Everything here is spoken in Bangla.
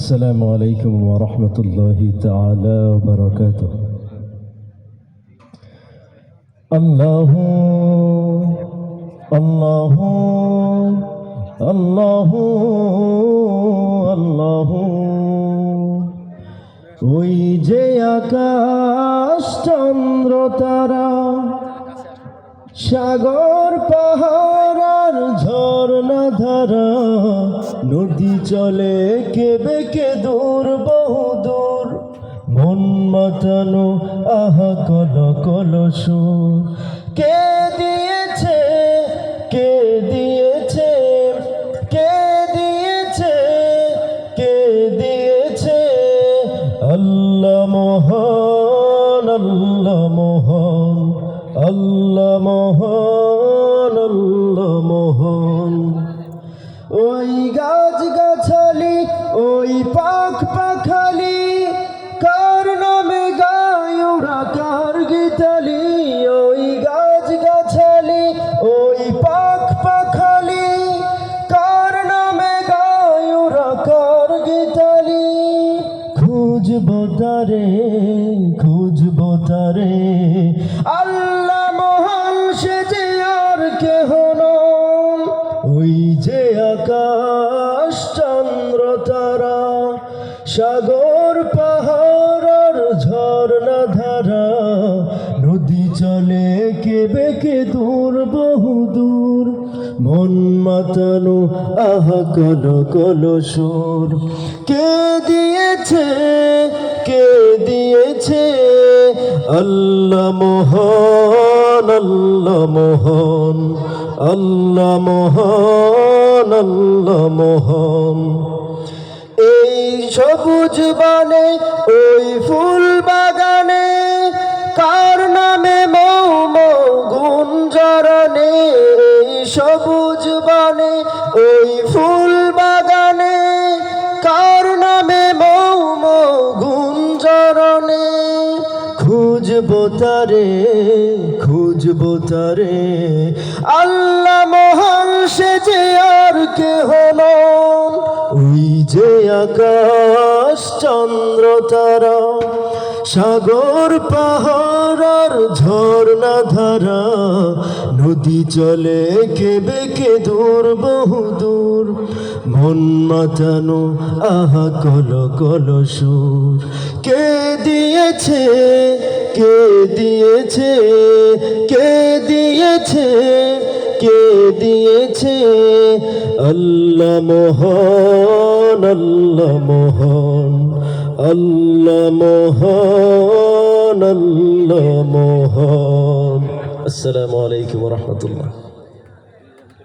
السلام عليكم ورحمة الله تعالى وبركاته. الله الله الله الله ওই যে আকাশ চন্দ্র তারা সাগর পাহাড় আর ঝর্ণা ধারা নদী চলে কেবে কে দূর বহু দূর মন মাতানো আহা কল কল সুর কে দিয়েছে কে দিয়েছে কে দিয়েছে কে দিয়েছে আল্লাহ মহান আল্লাহ মহান আল্লাহ মহান আল্লাহ মহান ওই গাছ গাছালি ওই পাখ পাখালি কার নামে গায় ওরা কার গীতালি ওই গাছ গাছালি ওই পাখ পাখালি কার নামে গায় ওরা কার গীতালি খুঁজবো তারে আল্লাহ মহান সে যে আর কেহ নন ওই যে আকাশ চন্দ্র তারা সাগর পাহাড় আর ঝর্ণা ধারা নদী চলে কেবে কে দূর বহু দূর মন মাতানো আহা কল কল সুর কে দিয়েছে কে দিয়েছে আল্লাহ মহান আল্লাহ মহান আল্লাহ মহান আল্লাহ মহান এই সবুজ বনে ওই ফুল বাগানে কার নামে মৌ মৌ গুঞ্জরণে এই সবুজ বনে ওই ফুল বাগানে কার নামে মৌ মৌ গুঞ্জরণে খুঁজবো তারে আল্লাহ মহান সে যে আর কেহ নন ওই যে আকাশ চন্দ্র তারা সাগর পাহাড় আর ঝর্ণা ধারা নদী চলে কেবে কে দূর বহু দূর মন মাতানো আহা কল কল সুর কে দিয়েছে কে দিয়েছে কে দিয়েছে কে দিয়েছে আল্লাহ মহান আল্লাহ মহান আল্লাহ মহান আল্লাহ মহান। আসসালামু আলাইকুম ওয়া রাহমাতুল্লাহ।